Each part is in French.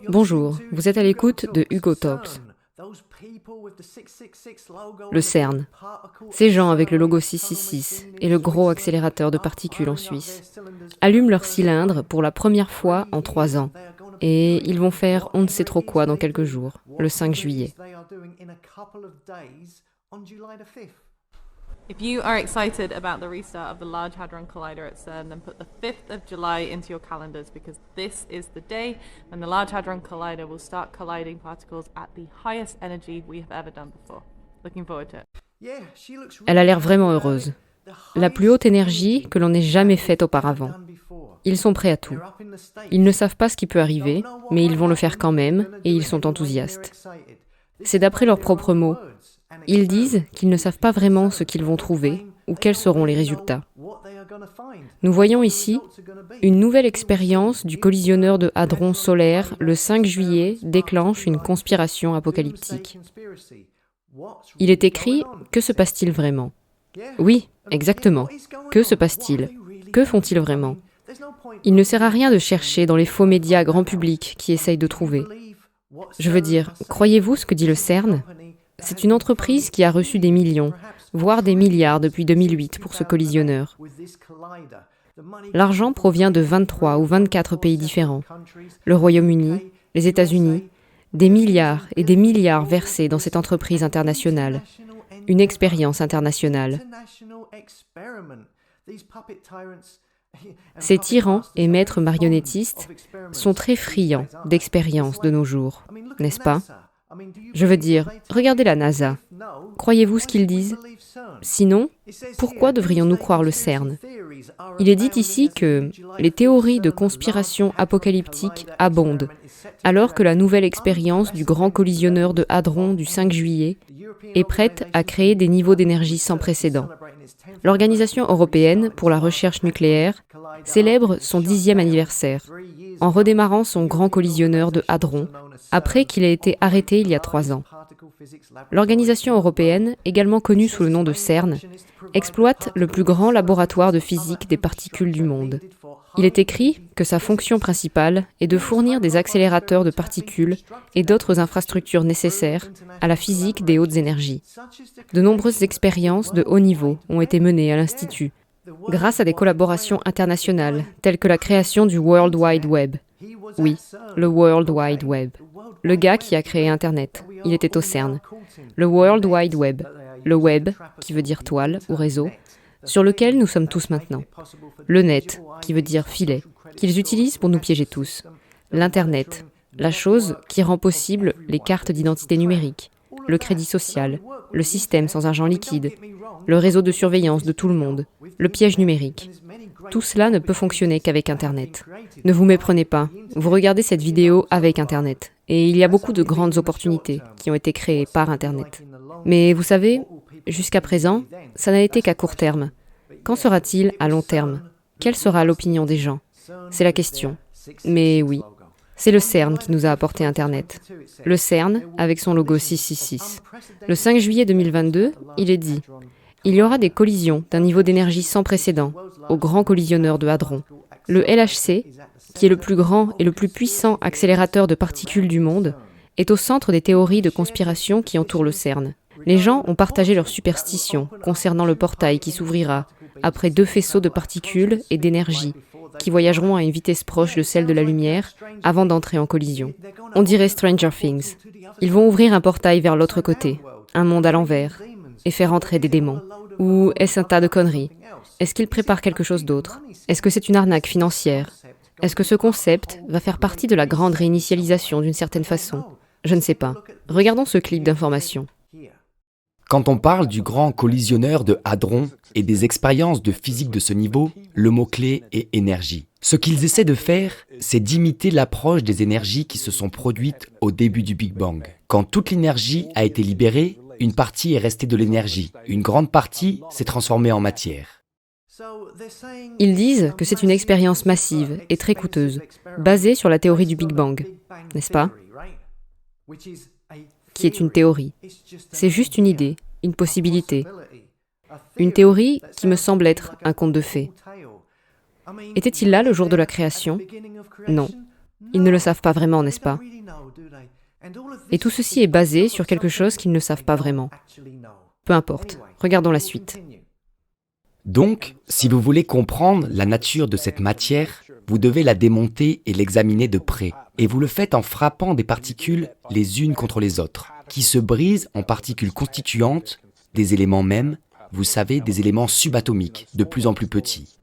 Bonjour, vous êtes à l'écoute de Hugo Talks. Le CERN, ces gens avec le logo 666 et le gros accélérateur de particules en Suisse, allument leur cylindre pour la première fois en 3 ans. Et ils vont faire on ne sait trop quoi dans quelques jours, le 5 juillet. If you are excited about the restart of the Large Hadron Collider at CERN, then put the 5th of July into your calendars because this is the day when the Large Hadron Collider will start colliding particles at the highest energy we have ever done before. Looking forward to it. Elle a l'air vraiment heureuse. La plus haute énergie que l'on ait jamais faite auparavant. Ils sont prêts à tout. Ils ne savent pas ce qui peut arriver, mais ils vont le faire quand même et ils sont enthousiastes. C'est d'après leurs propres mots. Ils disent qu'ils ne savent pas vraiment ce qu'ils vont trouver ou quels seront les résultats. Nous voyons ici une nouvelle expérience du collisionneur de hadrons solaires le 5 juillet déclenche une conspiration apocalyptique. Il est écrit « Que se passe-t-il vraiment ?» Oui, exactement. Que se passe-t-il ? Que font-ils vraiment ? Il ne sert à rien de chercher dans les faux médias grand public qui essayent de trouver. Je veux dire, croyez-vous ce que dit le CERN ? C'est une entreprise qui a reçu des millions, voire des milliards depuis 2008 pour ce collisionneur. L'argent provient de 23 ou 24 pays différents. Le Royaume-Uni, les États-Unis, des milliards et des milliards versés dans cette entreprise internationale. Une expérience internationale. Ces tyrans et maîtres marionnettistes sont très friands d'expériences de nos jours, n'est-ce pas ? Je veux dire, regardez la NASA. Croyez-vous ce qu'ils disent ? Sinon, pourquoi devrions-nous croire le CERN ? Il est dit ici que les théories de conspiration apocalyptique abondent, alors que la nouvelle expérience du grand collisionneur de hadrons du 5 juillet est prête à créer des niveaux d'énergie sans précédent. L'Organisation européenne pour la recherche nucléaire célèbre son 10e anniversaire, en redémarrant son grand collisionneur de hadrons, après qu'il ait été arrêté il y a 3 ans. L'organisation européenne, également connue sous le nom de CERN, exploite le plus grand laboratoire de physique des particules du monde. Il est écrit que sa fonction principale est de fournir des accélérateurs de particules et d'autres infrastructures nécessaires à la physique des hautes énergies. De nombreuses expériences de haut niveau ont été menées à l'Institut, grâce à des collaborations internationales, telles que la création du World Wide Web. Oui, le World Wide Web. Le gars qui a créé Internet, il était au CERN. Le World Wide Web, le web, qui veut dire toile ou réseau, sur lequel nous sommes tous maintenant. Le net, qui veut dire filet, qu'ils utilisent pour nous piéger tous. L'Internet, la chose qui rend possible les cartes d'identité numérique, le crédit social, le système sans argent liquide, le réseau de surveillance de tout le monde, le piège numérique. Tout cela ne peut fonctionner qu'avec Internet. Ne vous méprenez pas, vous regardez cette vidéo avec Internet. Et il y a beaucoup de grandes opportunités qui ont été créées par Internet. Mais vous savez, jusqu'à présent, ça n'a été qu'à court terme. Qu'en sera-t-il à long terme ? Quelle sera l'opinion des gens ? C'est la question. Mais oui, c'est le CERN qui nous a apporté Internet. Le CERN avec son logo 666. Le 5 juillet 2022, il est dit « Il y aura des collisions d'un niveau d'énergie sans précédent au grand collisionneur de hadrons. Le LHC, qui est le plus grand et le plus puissant accélérateur de particules du monde, est au centre des théories de conspiration qui entourent le CERN. Les gens ont partagé leurs superstitions concernant le portail qui s'ouvrira après 2 faisceaux de particules et d'énergie qui voyageront à une vitesse proche de celle de la lumière avant d'entrer en collision. On dirait Stranger Things. Ils vont ouvrir un portail vers l'autre côté, un monde à l'envers, et faire entrer des démons. Ou est-ce un tas de conneries ? Est-ce qu'ils préparent quelque chose d'autre ? Est-ce que c'est une arnaque financière ? Est-ce que ce concept va faire partie de la grande réinitialisation d'une certaine façon ? Je ne sais pas. Regardons ce clip d'information. Quand on parle du grand collisionneur de hadrons et des expériences de physique de ce niveau, le mot-clé est énergie. Ce qu'ils essaient de faire, c'est d'imiter l'approche des énergies qui se sont produites au début du Big Bang. Quand toute l'énergie a été libérée, une partie est restée de l'énergie, une grande partie s'est transformée en matière. Ils disent que c'est une expérience massive et très coûteuse, basée sur la théorie du Big Bang, n'est-ce pas ? Qui est une théorie. C'est juste une idée, une possibilité. Une théorie qui me semble être un conte de fées. Était-il là le jour de la création ? Non. Ils ne le savent pas vraiment, n'est-ce pas? Et tout ceci est basé sur quelque chose qu'ils ne savent pas vraiment. Peu importe, regardons la suite. Donc, si vous voulez comprendre la nature de cette matière, vous devez la démonter et l'examiner de près. Et vous le faites en frappant des particules les unes contre les autres, qui se brisent en particules constituantes des éléments mêmes, vous savez, des éléments subatomiques, de plus en plus petits.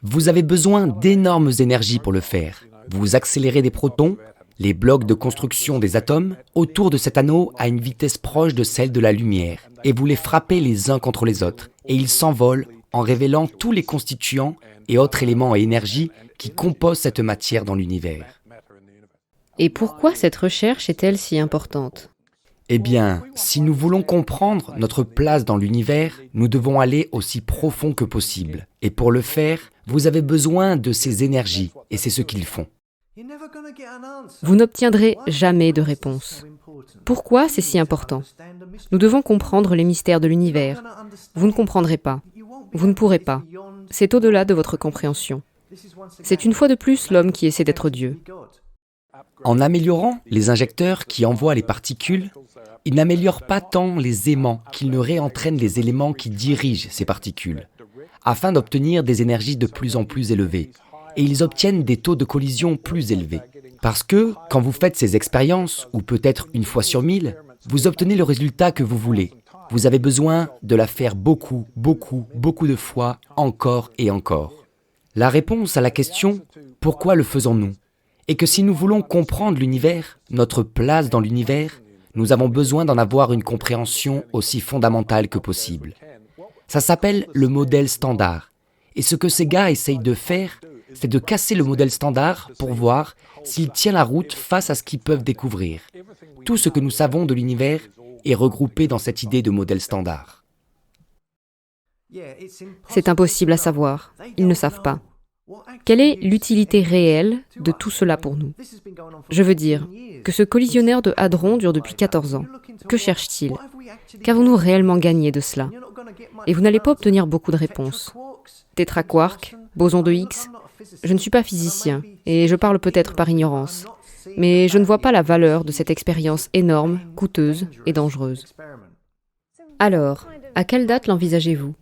Vous avez besoin d'énormes énergies pour le faire. Vous accélérez des protons, les blocs de construction des atomes, autour de cet anneau à une vitesse proche de celle de la lumière, et vous les frappez les uns contre les autres, et ils s'envolent en révélant tous les constituants et autres éléments et énergies qui composent cette matière dans l'univers. Et pourquoi cette recherche est-elle si importante? Eh bien, si nous voulons comprendre notre place dans l'univers, nous devons aller aussi profond que possible. Et pour le faire, vous avez besoin de ces énergies, et c'est ce qu'ils font. Vous n'obtiendrez jamais de réponse. Pourquoi c'est si important? Nous devons comprendre les mystères de l'univers. Vous ne comprendrez pas. Vous ne pourrez pas. C'est au-delà de votre compréhension. C'est une fois de plus l'homme qui essaie d'être Dieu. En améliorant les injecteurs qui envoient les particules, ils n'améliorent pas tant les aimants qu'ils ne réentraînent les éléments qui dirigent ces particules, afin d'obtenir des énergies de plus en plus élevées. Et ils obtiennent des taux de collision plus élevés. Parce que, quand vous faites ces expériences, ou peut-être une fois sur 1000, vous obtenez le résultat que vous voulez. Vous avez besoin de la faire beaucoup de fois, encore et encore. La réponse à la question « Pourquoi le faisons-nous » est que si nous voulons comprendre l'univers, notre place dans l'univers, nous avons besoin d'en avoir une compréhension aussi fondamentale que possible. Ça s'appelle le modèle standard. Et ce que ces gars essayent de faire, c'est de casser le modèle standard pour voir s'il tient la route face à ce qu'ils peuvent découvrir. Tout ce que nous savons de l'univers est regroupé dans cette idée de modèle standard. C'est impossible à savoir. Ils ne savent pas. Quelle est l'utilité réelle de tout cela pour nous? Je veux dire, que ce collisionneur de hadrons dure depuis 14 ans. Que cherche-t-il? Qu'avons-nous réellement gagné de cela? Et vous n'allez pas obtenir beaucoup de réponses. Tétraquark, boson de Higgs. Je ne suis pas physicien, et je parle peut-être par ignorance. Mais je ne vois pas la valeur de cette expérience énorme, coûteuse et dangereuse. Alors, à quelle date l'envisagez-vous?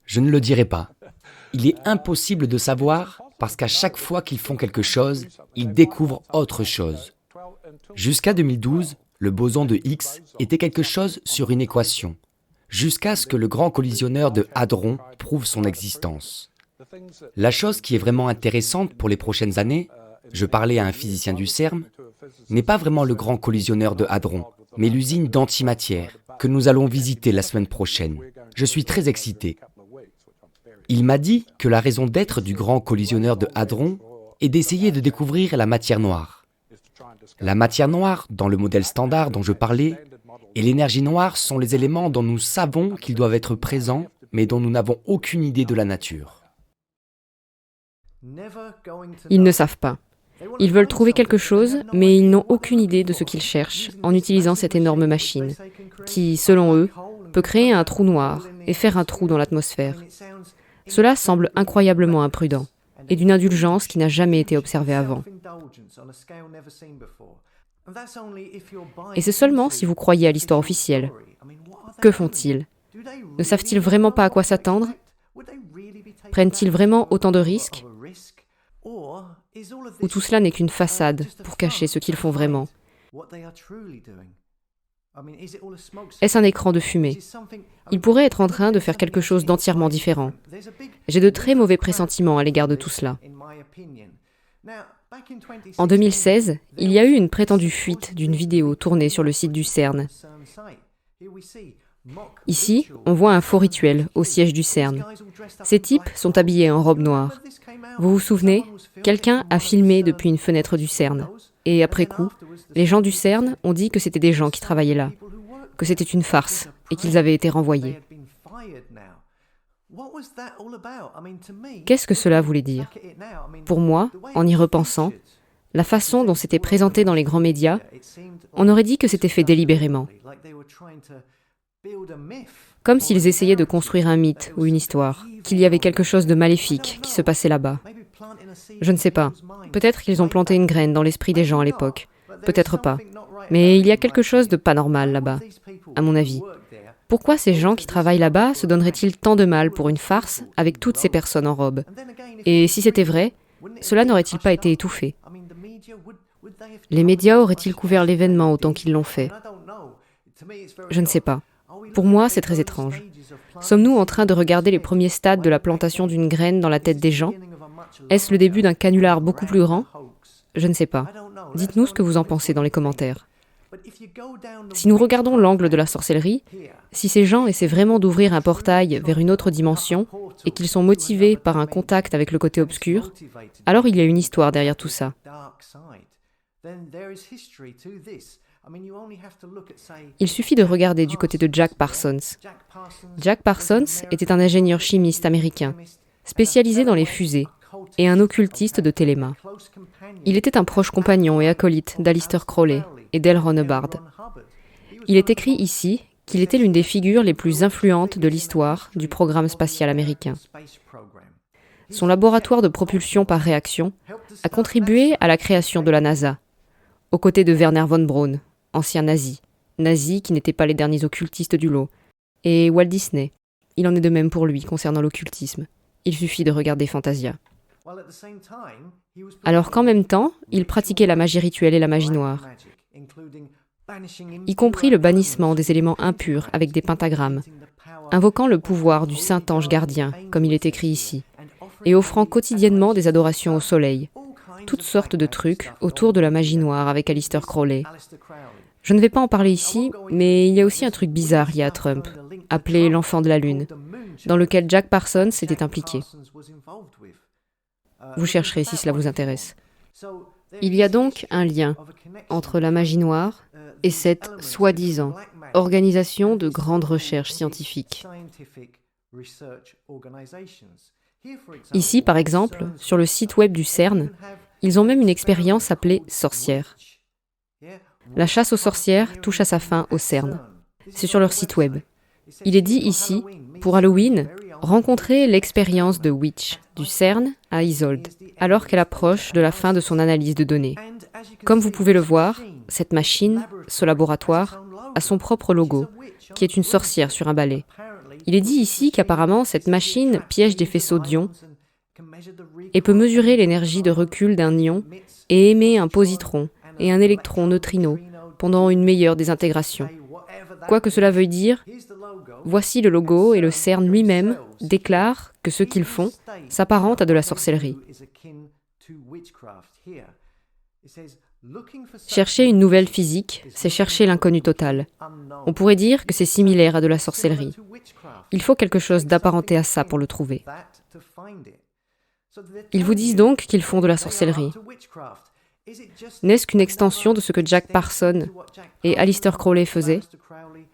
Je ne le dirai pas. Il est impossible de savoir parce qu'à chaque fois qu'ils font quelque chose, ils découvrent autre chose. Jusqu'à 2012, le boson de Higgs était quelque chose sur une équation, jusqu'à ce que le grand collisionneur de hadrons prouve son existence. La chose qui est vraiment intéressante pour les prochaines années, je parlais à un physicien du CERN, n'est pas vraiment le grand collisionneur de hadrons, mais l'usine d'antimatière que nous allons visiter la semaine prochaine. Je suis très excité. Il m'a dit que la raison d'être du grand collisionneur de hadrons est d'essayer de découvrir la matière noire. La matière noire, dans le modèle standard dont je parlais, et l'énergie noire sont les éléments dont nous savons qu'ils doivent être présents, mais dont nous n'avons aucune idée de la nature. Ils ne savent pas. Ils veulent trouver quelque chose, mais ils n'ont aucune idée de ce qu'ils cherchent en utilisant cette énorme machine, qui, selon eux, peut créer un trou noir et faire un trou dans l'atmosphère. Cela semble incroyablement imprudent, et d'une indulgence qui n'a jamais été observée avant. Et c'est seulement si vous croyez à l'histoire officielle. Que font-ils? Ne savent-ils vraiment pas à quoi s'attendre? Prennent-ils vraiment autant de risques? Ou tout cela n'est qu'une façade pour cacher ce qu'ils font vraiment? Est-ce un écran de fumée? Ils pourraient être en train de faire quelque chose d'entièrement différent. J'ai de très mauvais pressentiments à l'égard de tout cela. En 2016, il y a eu une prétendue fuite d'une vidéo tournée sur le site du CERN. Ici, on voit un faux rituel au siège du CERN. Ces types sont habillés en robe noire. Vous vous souvenez? Quelqu'un a filmé depuis une fenêtre du CERN. Et après coup, les gens du CERN ont dit que c'était des gens qui travaillaient là, que c'était une farce et qu'ils avaient été renvoyés. Qu'est-ce que cela voulait dire? Pour moi, en y repensant, la façon dont c'était présenté dans les grands médias, on aurait dit que c'était fait délibérément. Comme s'ils essayaient de construire un mythe ou une histoire, qu'il y avait quelque chose de maléfique qui se passait là-bas. Je ne sais pas. Peut-être qu'ils ont planté une graine dans l'esprit des gens à l'époque. Peut-être pas. Mais il y a quelque chose de pas normal là-bas, à mon avis. Pourquoi ces gens qui travaillent là-bas se donneraient-ils tant de mal pour une farce avec toutes ces personnes en robe? Et si c'était vrai, cela n'aurait-il pas été étouffé? Les médias auraient-ils couvert l'événement autant qu'ils l'ont fait? Je ne sais pas. Pour moi, c'est très étrange. Sommes-nous en train de regarder les premiers stades de la plantation d'une graine dans la tête des gens? Est-ce le début d'un canular beaucoup plus grand? Je ne sais pas. Dites-nous ce que vous en pensez dans les commentaires. Si nous regardons l'angle de la sorcellerie, si ces gens essaient vraiment d'ouvrir un portail vers une autre dimension et qu'ils sont motivés par un contact avec le côté obscur, alors il y a une histoire derrière tout ça. Il suffit de regarder du côté de Jack Parsons. Jack Parsons était un ingénieur chimiste américain, spécialisé dans les fusées, et un occultiste de Téléma. Il était un proche compagnon et acolyte d'Aleister Crowley et d'L. Ron Hubbard. Il est écrit ici qu'il était l'une des figures les plus influentes de l'histoire du programme spatial américain. Son laboratoire de propulsion par réaction a contribué à la création de la NASA, aux côtés de Werner von Braun, ancien nazi qui n'étaient pas les derniers occultistes du lot, et Walt Disney. Il en est de même pour lui concernant l'occultisme. Il suffit de regarder Fantasia. Alors qu'en même temps, il pratiquait la magie rituelle et la magie noire, y compris le bannissement des éléments impurs avec des pentagrammes, invoquant le pouvoir du saint ange gardien, comme il est écrit ici, et offrant quotidiennement des adorations au soleil, toutes sortes de trucs autour de la magie noire avec Aleister Crowley. Je ne vais pas en parler ici, mais il y a aussi un truc bizarre lié à Trump, appelé l'enfant de la Lune, dans lequel Jack Parsons s'était impliqué. Vous chercherez si cela vous intéresse. Il y a donc un lien entre la magie noire et cette soi-disant organisation de grande recherche scientifique. Ici, par exemple, sur le site web du CERN, ils ont même une expérience appelée sorcière. La chasse aux sorcières touche à sa fin au CERN. C'est sur leur site web. Il est dit ici, pour Halloween, rencontrez l'expérience de Witch du CERN à Isolde, alors qu'elle approche de la fin de son analyse de données. Comme vous pouvez le voir, cette machine, ce laboratoire, a son propre logo, qui est une sorcière sur un balai. Il est dit ici qu'apparemment cette machine piège des faisceaux d'ions et peut mesurer l'énergie de recul d'un ion et émet un positron et un électron neutrino pendant une meilleure désintégration. Quoi que cela veuille dire, voici le logo et le CERN lui-même déclare que ce qu'ils font s'apparente à de la sorcellerie. Chercher une nouvelle physique, c'est chercher l'inconnu total. On pourrait dire que c'est similaire à de la sorcellerie. Il faut quelque chose d'apparenté à ça pour le trouver. Ils vous disent donc qu'ils font de la sorcellerie. N'est-ce qu'une extension de ce que Jack Parsons et Aleister Crowley faisaient?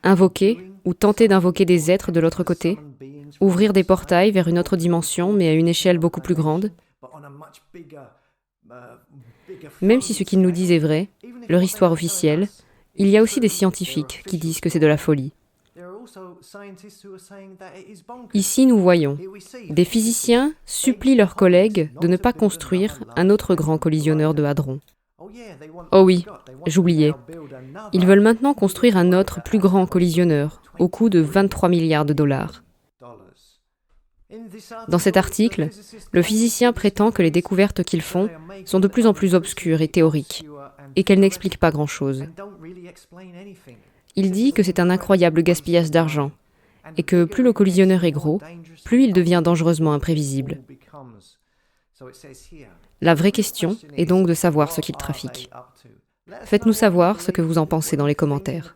Invoquer ou tenter d'invoquer des êtres de l'autre côté? Ouvrir des portails vers une autre dimension, mais à une échelle beaucoup plus grande? Même si ce qu'ils nous disent est vrai, leur histoire officielle, il y a aussi des scientifiques qui disent que c'est de la folie. Ici, nous voyons, des physiciens supplient leurs collègues de ne pas construire un autre grand collisionneur de hadrons. Oh oui, j'oubliais. Ils veulent maintenant construire un autre plus grand collisionneur, au coût de 23 milliards de dollars. Dans cet article, le physicien prétend que les découvertes qu'ils font sont de plus en plus obscures et théoriques, et qu'elles n'expliquent pas grand-chose. Il dit que c'est un incroyable gaspillage d'argent, et que plus le collisionneur est gros, plus il devient dangereusement imprévisible. La vraie question est donc de savoir ce qu'il trafique. Faites-nous savoir ce que vous en pensez dans les commentaires.